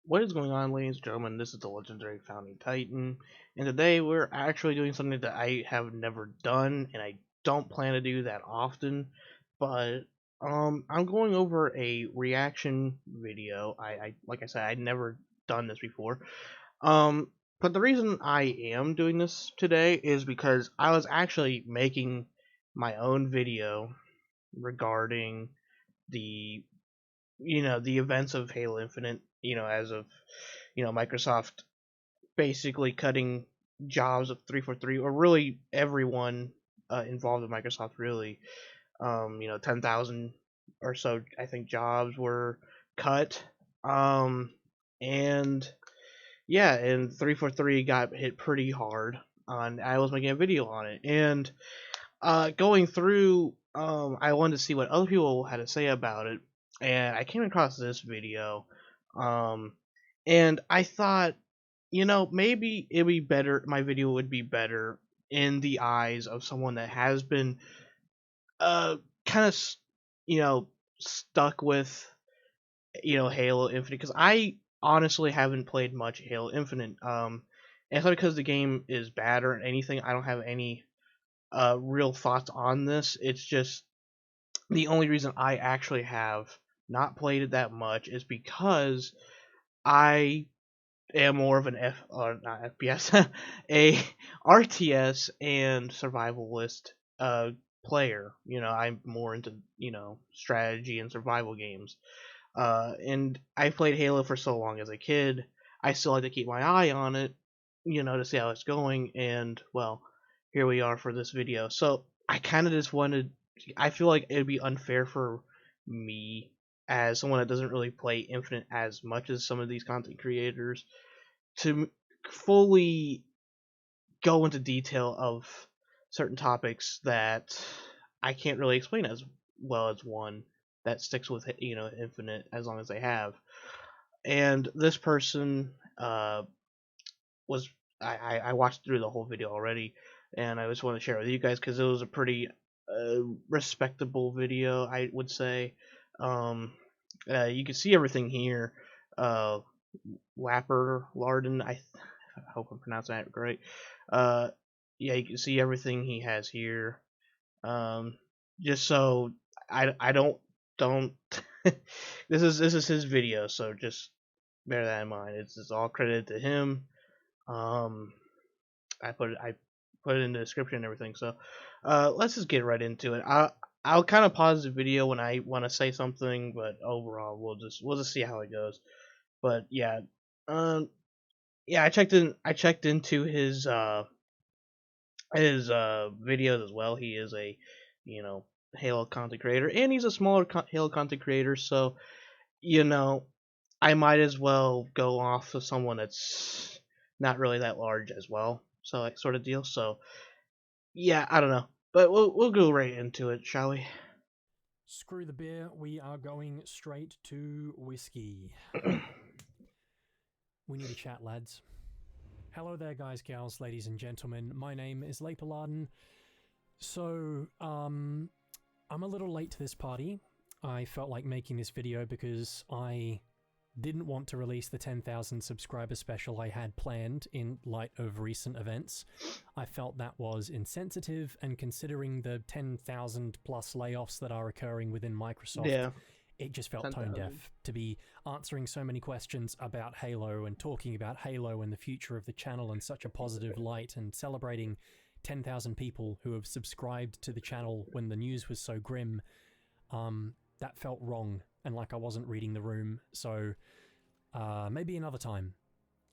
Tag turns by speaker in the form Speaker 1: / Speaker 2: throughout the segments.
Speaker 1: What is going on, ladies and gentlemen? This is the legendary Founding Titan, and today we're actually doing something that I have never done, and I don't plan to do that often. But I'm going over a reaction video. I like I said, I'd never done this before. Um, but the reason I am doing this today is because I was actually making my own video regarding the the events of Halo Infinite. As of Microsoft basically cutting jobs of 343, or really everyone involved in Microsoft, really. 10,000 or so, I think, jobs were cut. Um, and yeah, and 343 got hit pretty hard. I was making a video on it, and going through, I wanted to see what other people had to say about it, and I came across this video, um, and I thought, maybe it'd be better. My video would be better in the eyes of someone that has been, uh, kind of, you know, stuck with, Halo Infinite, because I honestly haven't played much Halo Infinite. And it's not because the game is bad or anything. I don't have any real thoughts on this. It's just the only reason I actually have not played it that much is because I am more of an F or not FPS, a RTS and survivalist player. I'm more into strategy and survival games. And I played Halo for so long as a kid. I still like to keep my eye on it, to see how it's going. And well, here we are for this video. So I kind of just wanted. I feel like it'd be unfair for me, as someone that doesn't really play Infinite as much as some of these content creators, to fully go into detail of certain topics that I can't really explain as well as one that sticks with Infinite as long as they have. And this person was I watched through the whole video already, and I just want to share it with you guys because it was a pretty respectable video, I would say. Um, you can see everything here. Uh, Larden, I hope I'm pronouncing that right. Uh, yeah, you can see everything he has here. Um, just so I don't this is his video, so just bear that in mind. It's all credited to him. Um, I put it in the description and everything. So, let's just get right into it. I'll kind of pause the video when I want to say something, but overall we'll just see how it goes. But yeah, um, yeah, I checked into his videos as well. He is a you know Halo content creator, and he's a smaller Halo content creator. So you know I might as well go off of someone that's not really that large as well. So like sort of deal. So yeah, I don't know, but we'll go right into it, shall we?
Speaker 2: Screw the beer, we are going straight to whiskey. We need a chat, lads. Hello there, guys, gals, ladies, and gentlemen. My name is Larden. So, I'm a little late to this party. I felt like making this video because I didn't want to release the 10,000 subscriber special I had planned in light of recent events. I felt that was insensitive, and considering the 10,000 plus layoffs that are occurring within Microsoft,
Speaker 1: Yeah,
Speaker 2: it just felt tone
Speaker 1: 10,000.
Speaker 2: deaf to be answering so many questions about Halo and talking about Halo and the future of the channel in such a positive light, and celebrating 10,000 people who have subscribed to the channel when the news was so grim. That felt wrong, and like I wasn't reading the room. So maybe another time.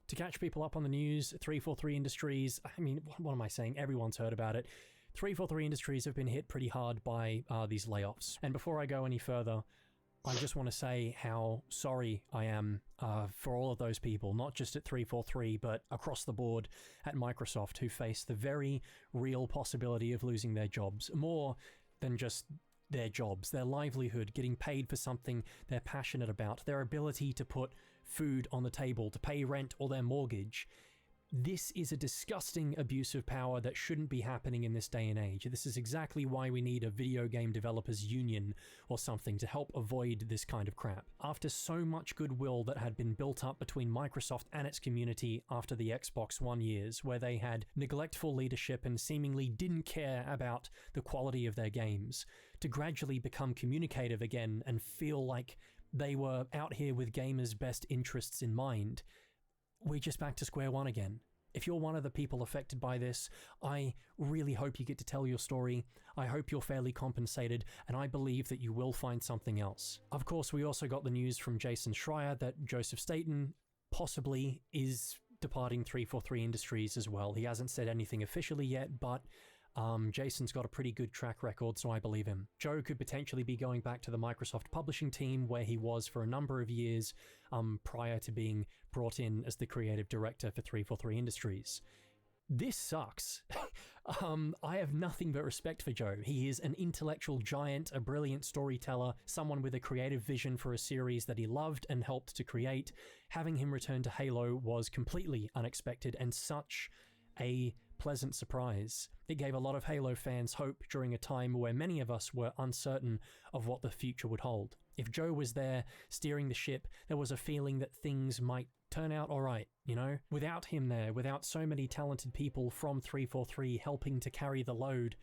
Speaker 2: To catch people up on the news, 343 Industries, I mean, what am I saying? Everyone's heard about it. 343 Industries have been hit pretty hard by these layoffs. And before I go any further, I just want to say how sorry I am for all of those people, not just at 343, but across the board at Microsoft, who face the very real possibility of losing their jobs. More than just their jobs, their livelihood, getting paid for something they're passionate about, their ability to put food on the table, to pay rent or their mortgage. This is a disgusting abuse of power that shouldn't be happening in this day and age. This is exactly why we need a video game developers union or something to help avoid this kind of crap. After so much goodwill that had been built up between Microsoft and its community after the Xbox One years, where they had neglectful leadership and seemingly didn't care about the quality of their games, to gradually become communicative again and feel like they were out here with gamers' best interests in mind, we're just back to square one again. If you're one of the people affected by this, I really hope you get to tell your story. I hope you're fairly compensated, and I believe that you will find something else. Of course, we also got the news from Jason Schreier that Joseph Staten possibly is departing 343 Industries as well. He hasn't said anything officially yet, but Jason's got a pretty good track record, so I believe him. Joe could potentially be going back to the Microsoft publishing team, where he was for a number of years prior to being brought in as the creative director for 343 Industries. This sucks. I have nothing but respect for Joe. He is an intellectual giant, a brilliant storyteller, someone with a creative vision for a series that he loved and helped to create. Having him return to Halo was completely unexpected and such a pleasant surprise. It gave a lot of Halo fans hope during a time where many of us were uncertain of what the future would hold. If Joe was there steering the ship, there was a feeling that things might turn out alright, you know? Without him there, without so many talented people from 343 helping to carry the load,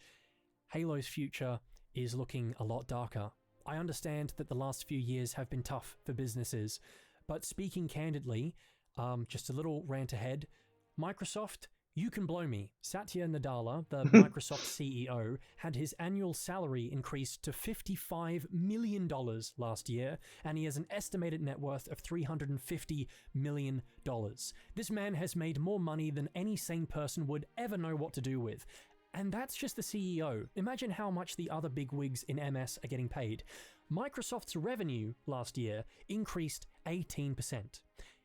Speaker 2: Halo's future is looking a lot darker. I understand that the last few years have been tough for businesses, but speaking candidly, just a little rant ahead, Microsoft, you can blow me. Satya Nadella, the Microsoft CEO, had his annual salary increased to $55 million last year, and he has an estimated net worth of $350 million. This man has made more money than any sane person would ever know what to do with. And that's just the CEO. Imagine how much the other big wigs in MS are getting paid. Microsoft's revenue last year increased 18%.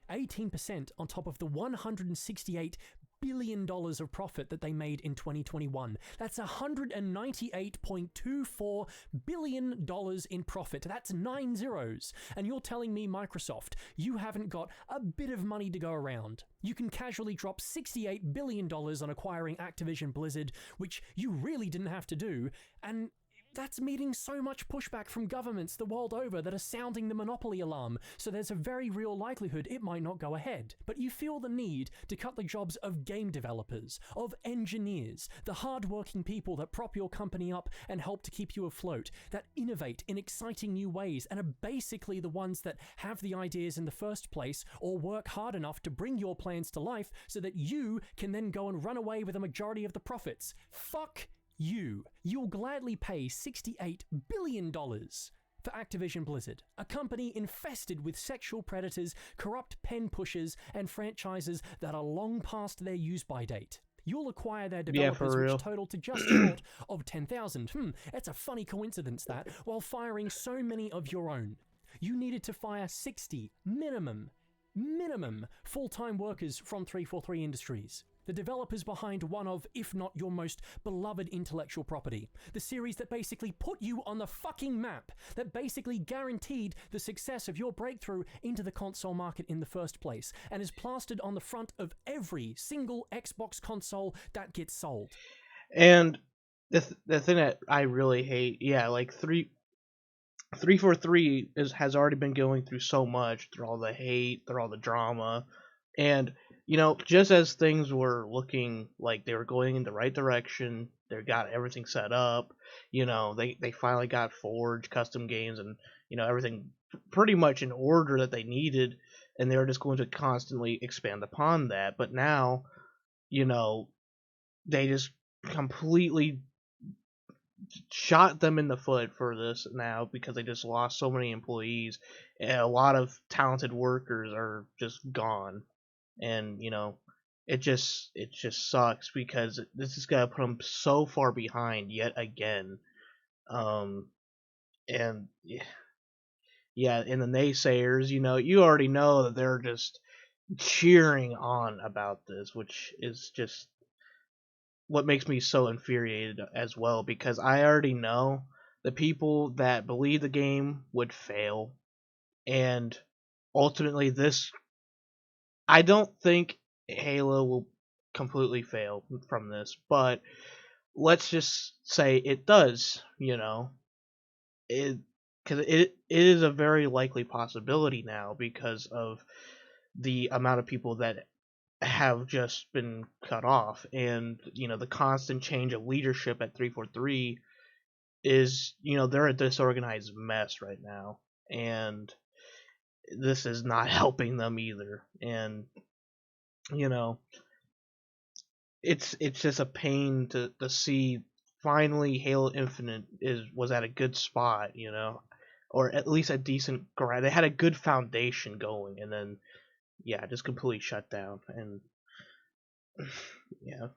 Speaker 2: 18% on top of the $168 billion of profit that they made in 2021. That's $198.24 billion in profit. That's 9 zeros. And you're telling me, Microsoft, you haven't got a bit of money to go around. You can casually drop $68 billion on acquiring Activision Blizzard, which you really didn't have to do, and that's meeting so much pushback from governments the world over that are sounding the monopoly alarm, so there's a very real likelihood it might not go ahead. But you feel the need to cut the jobs of game developers, of engineers, the hard-working people that prop your company up and help to keep you afloat, that innovate in exciting new ways and are basically the ones that have the ideas in the first place or work hard enough to bring your plans to life so that you can then go and run away with a majority of the profits. Fuck you. You'll gladly pay $68 billion for Activision Blizzard, a company infested with sexual predators, corrupt pen pushers, and franchises that are long past their use-by date. You'll acquire their developers,
Speaker 1: for real.
Speaker 2: which total to just short of 10,000. It's a funny coincidence that, while firing so many of your own. You needed to fire 60 minimum full-time workers from 343 Industries. The developers behind one of, if not your most beloved intellectual property. The series that basically put you on the fucking map, that basically guaranteed the success of your breakthrough into the console market in the first place, and is plastered on the front of every single Xbox console that gets sold.
Speaker 1: And the thing that I really hate, yeah, like 343 has already been going through so much, through all the hate, through all the drama, and just as things were looking like they were going in the right direction, they got everything set up, they finally got Forge custom games and everything pretty much in order that they needed, and they were just going to constantly expand upon that. But now, they just completely shot them in the foot for this now, because they just lost so many employees, and a lot of talented workers are just gone. And it just sucks, because this is gonna put them so far behind yet again. And yeah, and the naysayers, you already know that they're just cheering on about this, which is just what makes me so infuriated as well, because I already know the people that believe the game would fail, and ultimately this, I don't think Halo will completely fail from this, but let's just say it does, it because it is a very likely possibility now because of the amount of people that have just been cut off, and the constant change of leadership at 343 is, they're a disorganized mess right now, and this is not helping them either. And you know it's just a pain to see. Finally, Halo Infinite was at a good spot, or at least a decent grind. They had a good foundation going, and then yeah, just completely shut down. And yeah.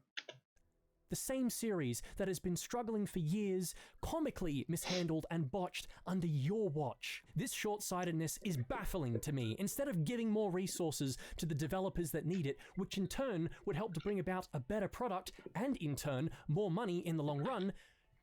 Speaker 2: The same series that has been struggling for years, comically mishandled and botched under your watch. This short-sightedness is baffling to me. Instead of giving more resources to the developers that need it, which in turn would help to bring about a better product and in turn more money in the long run,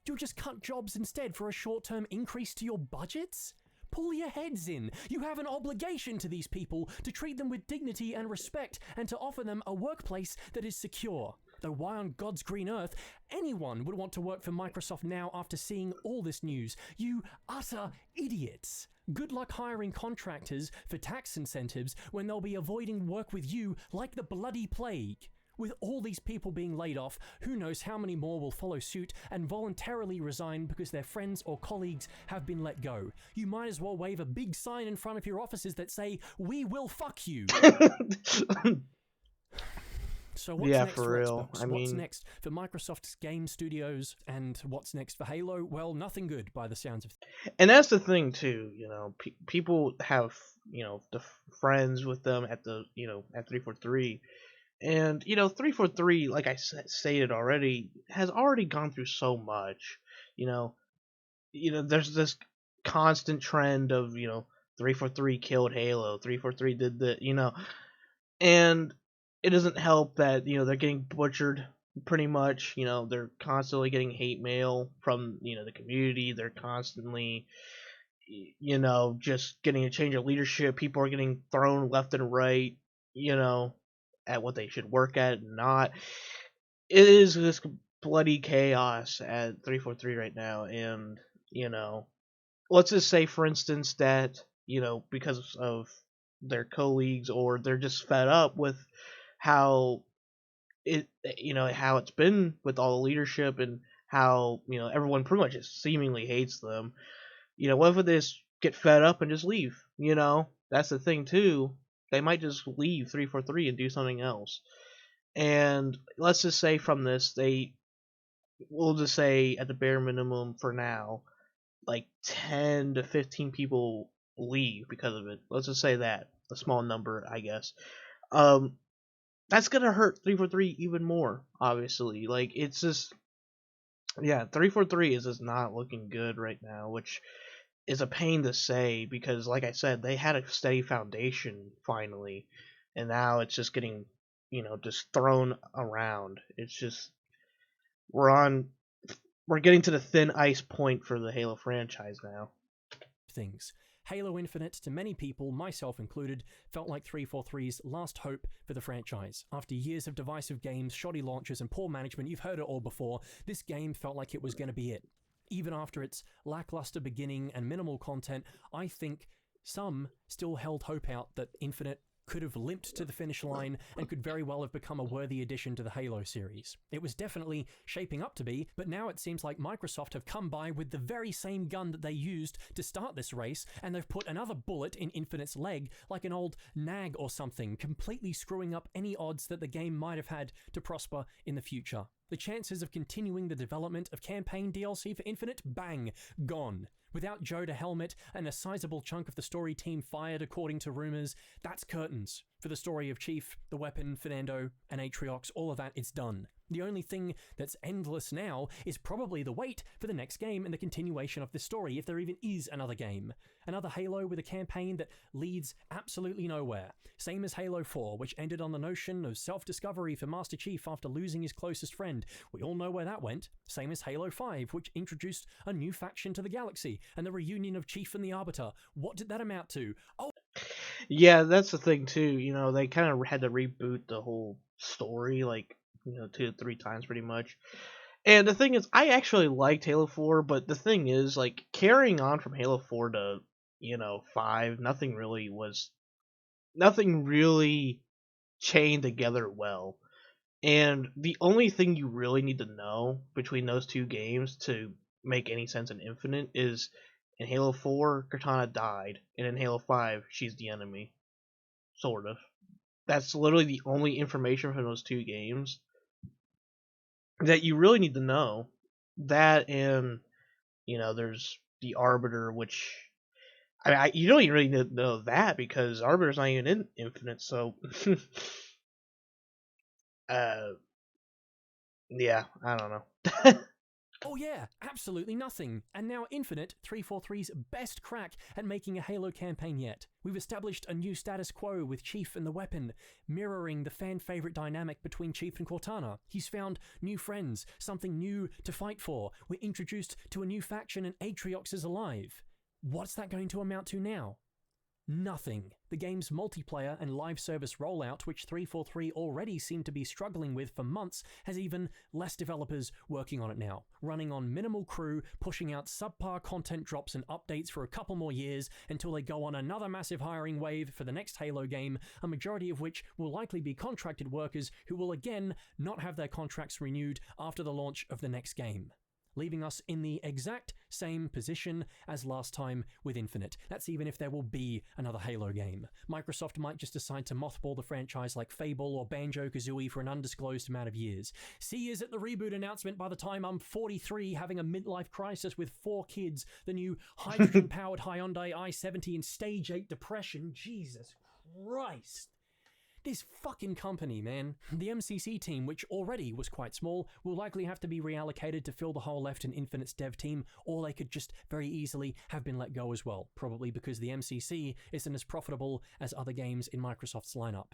Speaker 2: you'll just cut jobs instead for a short-term increase to your budgets? Pull your heads in. You have an obligation to these people to treat them with dignity and respect and to offer them a workplace that is secure. Though why on God's green earth anyone would want to work for Microsoft now after seeing all this news? You utter idiots. Good luck hiring contractors for tax incentives when they'll be avoiding work with you like the bloody plague. With all these people being laid off, who knows how many more will follow suit and voluntarily resign because their friends or colleagues have been let go. You might as well wave a big sign in front of your offices that say, "We will fuck you." So what's
Speaker 1: Yeah,
Speaker 2: next
Speaker 1: for
Speaker 2: for
Speaker 1: real.
Speaker 2: Xbox?
Speaker 1: I
Speaker 2: What's
Speaker 1: mean,
Speaker 2: next for Microsoft's game studios? And what's next for Halo? Well, nothing good by the sounds of
Speaker 1: and that's the thing too. People have the friends with them at the at 343. And 343, like I stated already, has already gone through so much. You know, there's this constant trend of 343 killed Halo, 343 did the and it doesn't help that they're getting butchered pretty much. They're constantly getting hate mail from the community. They're constantly just getting a change of leadership. People are getting thrown left and right. You know, at what they should work at and not. It is this bloody chaos at 343 right now, and you know, let's just say, for instance, that because of their colleagues, or they're just fed up with how how it's been with all the leadership, and how everyone pretty much just seemingly hates them. What if they just get fed up and just leave? That's the thing too. They might just leave 343 and do something else. And let's just say from this, we'll just say at the bare minimum for now, like 10 to 15 people leave because of it. Let's just say that, a small number, I guess. Um, that's gonna hurt 343 even more. Obviously, like it's just, yeah, 343 is just not looking good right now, which is a pain to say because, like I said, they had a steady foundation finally, and now it's just getting, just thrown around. It's just we're on we're getting to the thin ice point for the Halo franchise now.
Speaker 2: things. Halo Infinite, to many people, myself included, felt like 343's last hope for the franchise. After years of divisive games, shoddy launches, and poor management, you've heard it all before, this game felt like it was going to be it. Even after its lackluster beginning and minimal content, I think some still held hope out that Infinite could have limped to the finish line and could very well have become a worthy addition to the Halo series. It was definitely shaping up to be, but now it seems like Microsoft have come by with the very same gun that they used to start this race, and they've put another bullet in Infinite's leg like an old nag or something, completely screwing up any odds that the game might have had to prosper in the future. The chances of continuing the development of campaign DLC for Infinite, bang, gone. Without Joe to helmet and a sizable chunk of the story team fired according to rumors, that's curtains. For the story of Chief, the weapon, Fernando, and Atriox, all of that, it's done. The only thing that's endless now is probably the wait for the next game and the continuation of the story, if there even is another game. Another Halo with a campaign that leads absolutely nowhere. Same as Halo 4, which ended on the notion of self-discovery for Master Chief after losing his closest friend. We all know where that went. Same as Halo 5, which introduced a new faction to the galaxy, and the reunion of Chief and the Arbiter. What did that amount to? Oh,
Speaker 1: Yeah, that's the thing too. They kind of had to reboot the whole story. Like two to three times pretty much. And the thing is, I actually liked Halo 4, but the thing is, like, carrying on from Halo 4 to 5, nothing really chained together well. And the only thing you really need to know between those two games to make any sense in Infinite is in Halo 4, Cortana died, and in Halo 5, she's the enemy. Sort of. That's literally the only information from those two games that you really need to know. That and, there's the Arbiter, which. You don't even really need to know that because Arbiter's not even in Infinite, so. uh, yeah, I don't know.
Speaker 2: Oh yeah, absolutely nothing. And now Infinite, 343's best crack at making a Halo campaign yet. We've established a new status quo with Chief and the weapon, mirroring the fan-favorite dynamic between Chief and Cortana. He's found new friends, something new to fight for. We're introduced to a new faction and Atriox is alive. What's that going to amount to now? Nothing. The game's multiplayer and live service rollout, which 343 already seemed to be struggling with for months, has even less developers working on it now, running on minimal crew, pushing out subpar content drops and updates for a couple more years until they go on another massive hiring wave for the next Halo game, a majority of which will likely be contracted workers who will again not have their contracts renewed after the launch of the next game, leaving us in the exact same position as last time with Infinite. That's even if there will be another Halo game. Microsoft might just decide to mothball the franchise like Fable or Banjo-Kazooie for an undisclosed amount of years. See yous at the reboot announcement by the time I'm 43 having a midlife crisis with 4 kids, the new hydrogen-powered Hyundai i70 and Stage 8 depression. Jesus Christ. This fucking company, man. The MCC team, which already was quite small, will likely have to be reallocated to fill the hole left in Infinite's dev team, or they could just very easily have been let go as well, probably because the MCC isn't as profitable as other games in Microsoft's lineup.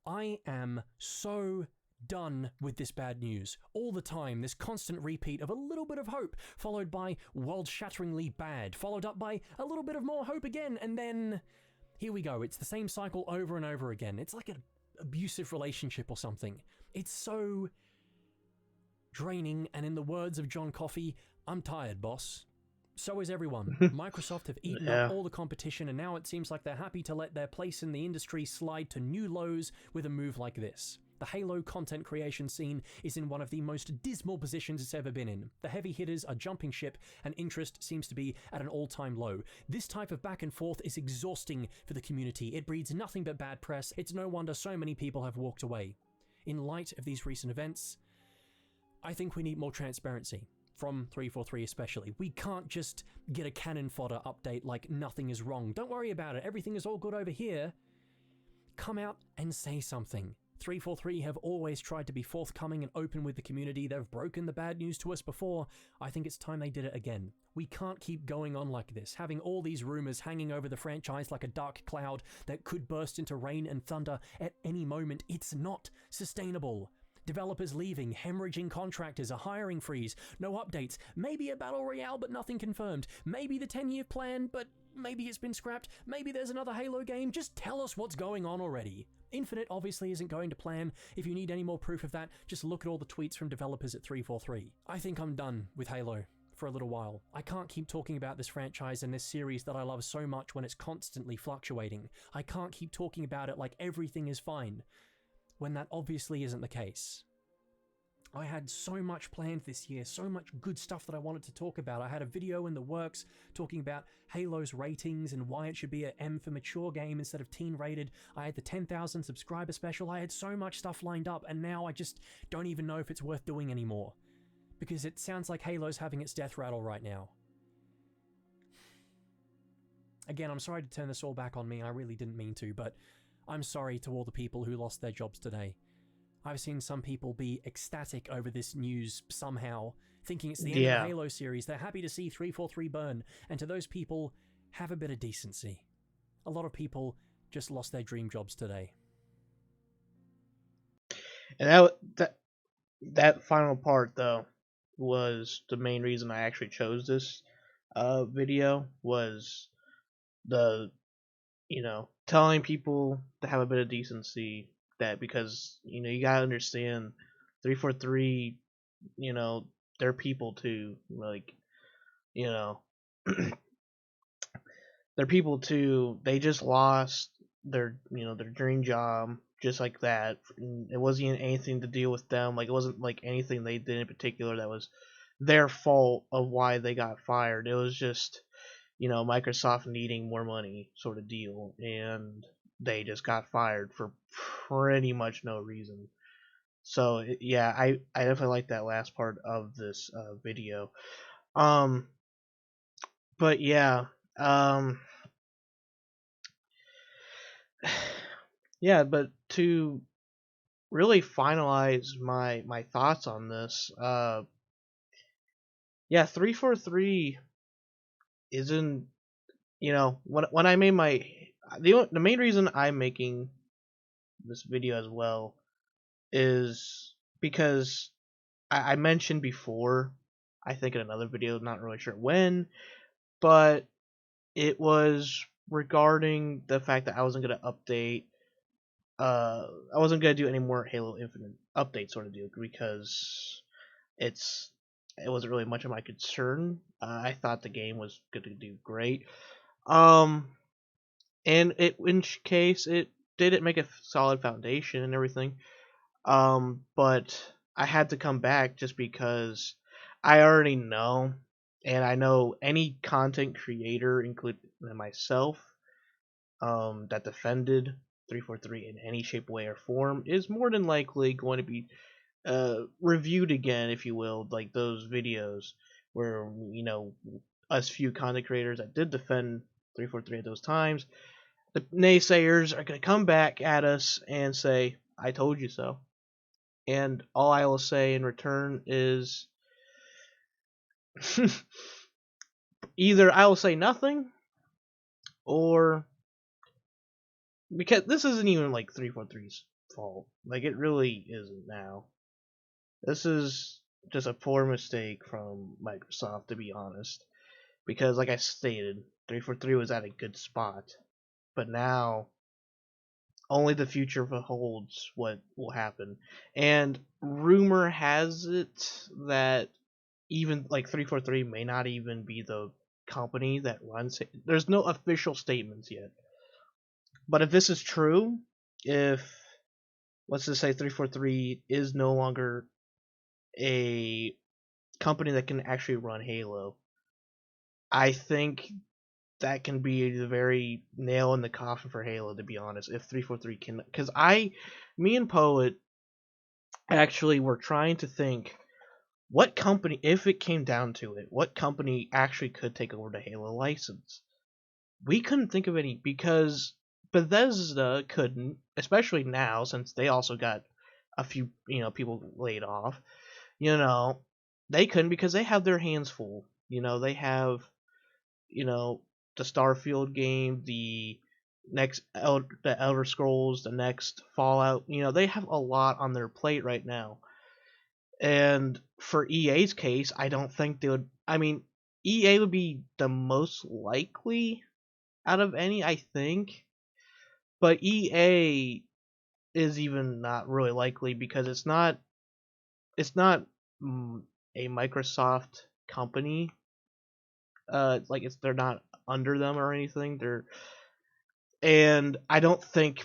Speaker 2: I am so done with this bad news. All the time, this constant repeat of a little bit of hope, followed by world-shatteringly bad, followed up by a little bit of more hope again, and then here we go. It's the same cycle over and over again. It's like an abusive relationship or something. It's so draining, and in the words of John Coffey, I'm tired, boss. So is everyone. Microsoft have eaten up
Speaker 1: Yeah.
Speaker 2: all the competition, and now it seems like they're happy to let their place in the industry slide to new lows with a move like this. The Halo content creation scene is in one of the most dismal positions it's ever been in. The heavy hitters are jumping ship, and interest seems to be at an all-time low. This type of back and forth is exhausting for the community. It breeds nothing but bad press. It's no wonder so many people have walked away. In light of these recent events, I think we need more transparency. From 343 especially. We can't just get a cannon fodder update like nothing is wrong. Don't worry about it. Everything is all good over here. Come out and say something. 343 have always tried to be forthcoming and open with the community. They've broken the bad news to us before. I think it's time they did it again. We can't keep going on like this, having all these rumors hanging over the franchise like a dark cloud that could burst into rain and thunder at any moment. It's not sustainable. Developers leaving, hemorrhaging contractors, a hiring freeze, no updates, maybe a battle royale but nothing confirmed, maybe the 10-year plan but maybe it's been scrapped, maybe there's another Halo game. Just tell us what's going on already. Infinite obviously isn't going to plan. If you need any more proof of that, just look at all the tweets from developers at 343. I think I'm done with Halo for a little while. I can't keep talking about this franchise and this series that I love so much when it's constantly fluctuating. I can't keep talking about it like everything is fine, when that obviously isn't the case. I had so much planned this year, so much good stuff that I wanted to talk about. I had a video in the works talking about Halo's ratings and why it should be an M for mature game instead of teen rated. I had the 10,000 subscriber special. I had so much stuff lined up, and now I just don't even know if it's worth doing anymore. Because it sounds like Halo's having its death rattle right now. Again, I'm sorry to turn this all back on me. I really didn't mean to, but I'm sorry to all the people who lost their jobs today. I've seen some people be ecstatic over this news somehow, thinking it's the end of the Halo series. They're happy to see 343 burn, and to those people, have a bit of decency. A lot of people just lost their dream jobs today.
Speaker 1: And that final part though was the main reason I actually chose this video was the telling people to have a bit of decency, that because you gotta understand 343, you know, they're people too. Like, you know, they're people too. They just lost their dream job just like that. It wasn't anything to deal with them. Like, it wasn't like anything they did in particular that was their fault of why they got fired. It was just, Microsoft needing more money sort of deal, and they just got fired for pretty much no reason. So yeah, I definitely like that last part of this video. Um, but yeah, um, yeah, but to really finalize my thoughts on this, yeah, 343 isn't, when I made the main reason I'm making this video as well is because I mentioned before, I think in another video, not really sure when, but it was regarding the fact that I wasn't gonna update. I wasn't gonna do any more Halo Infinite update sort of deal because it wasn't really much of my concern. I thought the game was gonna do great. Um, and in which case it didn't make a solid foundation and everything. But I had to come back just because I already know, and I know any content creator, including myself, that defended 343 in any shape, way, or form is more than likely going to be reviewed again, if you will, like those videos where us few content creators that did defend 343 at those times, the naysayers are going to come back at us and say, "I told you so." And all I will say in return is either I will say nothing, or because this isn't even like 343's fault. Like, it really isn't now. This is just a poor mistake from Microsoft, to be honest. Because, like I stated, 343 was at a good spot. But now, only the future holds what will happen. And rumor has it that even like 343 may not even be the company that runs it. There's no official statements yet. But if this is true, if let's just say 343 is no longer a company that can actually run Halo, I think that can be the very nail in the coffin for Halo, to be honest. If 343 can, because me and Poet actually were trying to think what company, if it came down to it, what company actually could take over the Halo license. We couldn't think of any because Bethesda couldn't, especially now since they also got a few, people laid off. You know, they couldn't because they have their hands full. They have, you know, the Starfield game, the the Elder Scrolls, the next Fallout. They have a lot on their plate right now. And for EA's case, I don't think they would. I mean, EA would be the most likely out of any, I think. But EA is even not really likely because it's not a Microsoft company. Like they're not under them or anything. And I don't think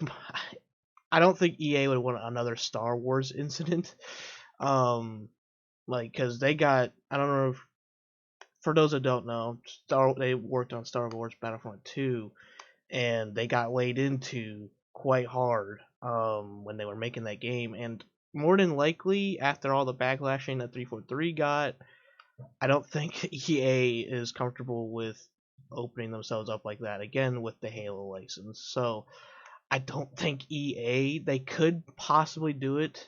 Speaker 1: EA would want another Star Wars incident. Um, because they got, I don't know if, for those that don't know, they worked on Star Wars Battlefront 2, and they got laid into quite hard when they were making that game. And more than likely, after all the backlashing that 343 got, I don't think EA is comfortable with opening themselves up like that again with the Halo license. So I don't think EA, they could possibly do it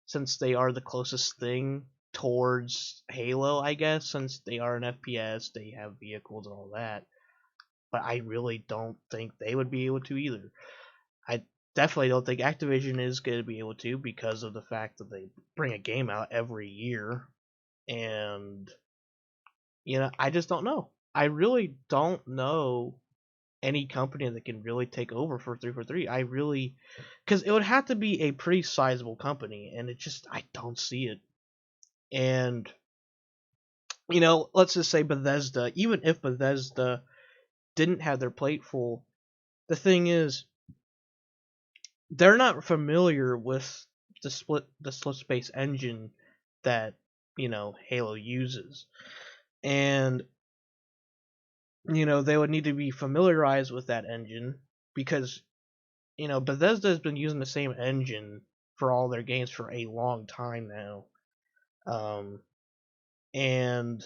Speaker 1: since they are the closest thing towards Halo, I guess, since they are an FPS, they have vehicles and all that. But I really don't think they would be able to either. I definitely don't think Activision is going to be able to because of the fact that they bring a game out every year. And, I just don't know. I really don't know any company that can really take over for 343. I really, because it would have to be a pretty sizable company, and it just I don't see it. And let's just say Bethesda. Even if Bethesda didn't have their plate full, the thing is they're not familiar with the split space engine that Halo uses, and they would need to be familiarized with that engine because Bethesda has been using the same engine for all their games for a long time now. Um, and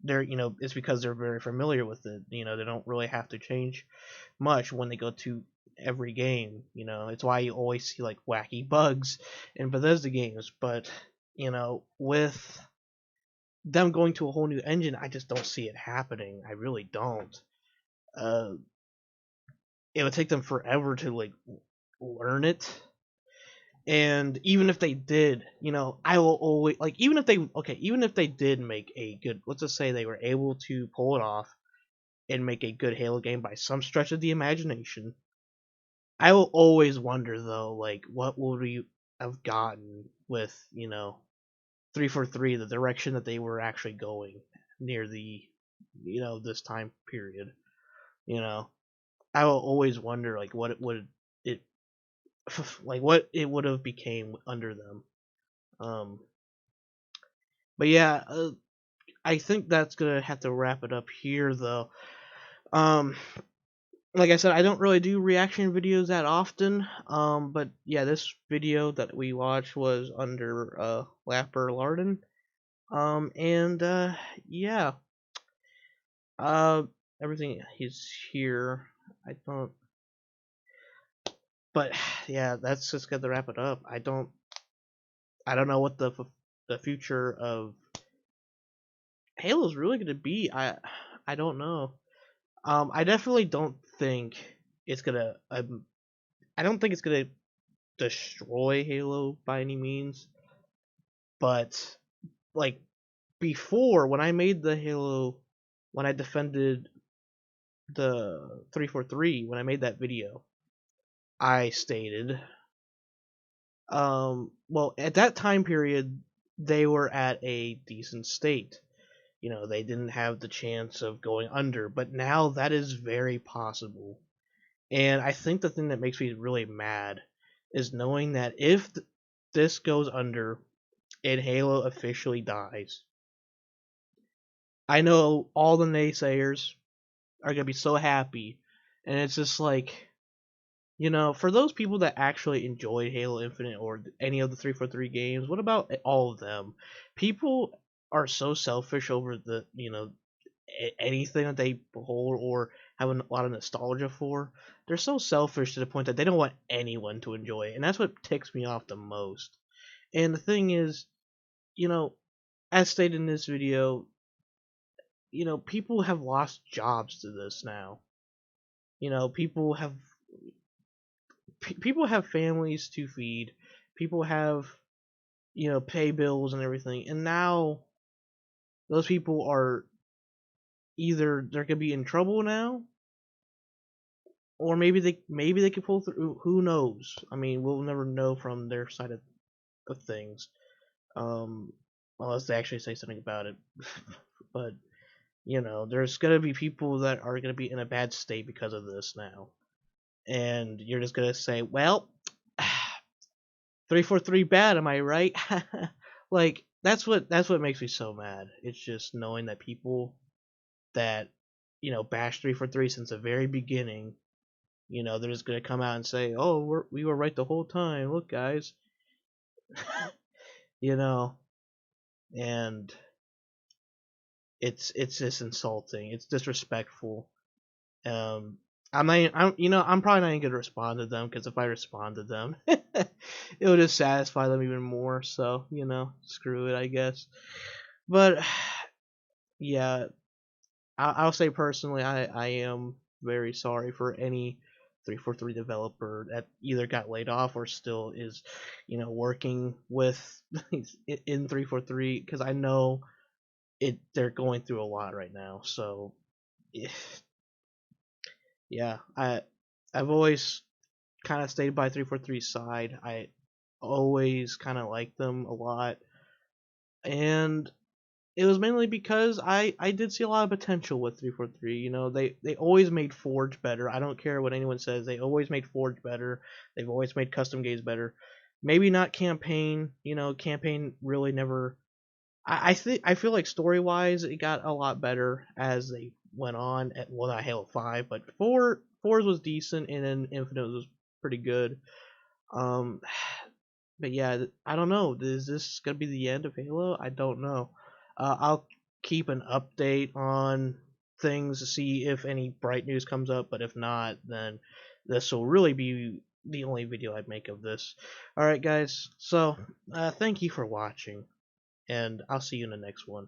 Speaker 1: it's because they're very familiar with it. They don't really have to change much when they go to every game. It's why you always see like wacky bugs in Bethesda games. But with them going to a whole new engine, I just don't see it happening. I really don't. Uh, it would take them forever to like learn it. And even if they did, I will always like even if they did make a good, let's just say they were able to pull it off and make a good Halo game by some stretch of the imagination. I will always wonder though, like what would we have gotten with 343, the direction that they were actually going near the this time period. You know, I will always wonder like what it would it like what it would have became under them. Um, but yeah, I think that's gonna have to wrap it up here though. Um, like I said, I don't really do reaction videos that often. But yeah, this video that we watched was under Lapper Larden. And yeah, uh, everything is here. I don't, but yeah, that's just gonna wrap it up. I don't know what the future of Halo is really gonna be. I don't know. I definitely don't think it's gonna. I don't think it's gonna destroy Halo by any means, but like before when I made the Halo, when I defended the 343, when I made that video, I stated, well, at that time period, they were at a decent state. They didn't have the chance of going under, but now that is very possible. And I think the thing that makes me really mad is knowing that if this goes under and Halo officially dies, I know all the naysayers are gonna be so happy, and it's just like, for those people that actually enjoy Halo Infinite or any of the 343 games, what about all of them? People are so selfish over the anything that they hold or have a lot of nostalgia for. They're so selfish to the point that they don't want anyone to enjoy it, and that's what ticks me off the most. And the thing is, you know, as stated in this video, people have lost jobs to this now. People have people have families to feed. People have pay bills and everything, and now those people are either they're gonna be in trouble now, or maybe they can pull through. Who knows? I mean, we'll never know from their side of things, um, unless they actually say something about it. But there's gonna be people that are gonna be in a bad state because of this now, and you're just gonna say, well, 343 bad, am I right? Like that's what makes me so mad. It's just knowing that people that bash 343 since the very beginning, they're just gonna come out and say, "Oh, we were right the whole time. Look, guys," you know, and it's just insulting. It's disrespectful. Um, I'm probably not even gonna respond to them because if I respond to them, it will just satisfy them even more. So screw it, I guess. But yeah, I'll say personally, I am very sorry for any 343 developer that either got laid off or still is, working with in 343 because I know they're going through a lot right now. So yeah, I've always kind of stayed by 343's side. I always kind of liked them a lot, and it was mainly because I did see a lot of potential with 343. You know, they always made Forge better. I don't care what anyone says. They always made Forge better. They've always made custom games better. Maybe not campaign. You know, campaign really never. I think I feel like story wise it got a lot better as they went on. At, well, not Halo 5, but fours was decent, and then Infinite was pretty good. Um, but yeah, I don't know. Is this gonna be the end of Halo? I don't know. I'll keep an update on things to see if any bright news comes up. But if not, then this will really be the only video I'd make of this. All right, guys. So thank you for watching, and I'll see you in the next one.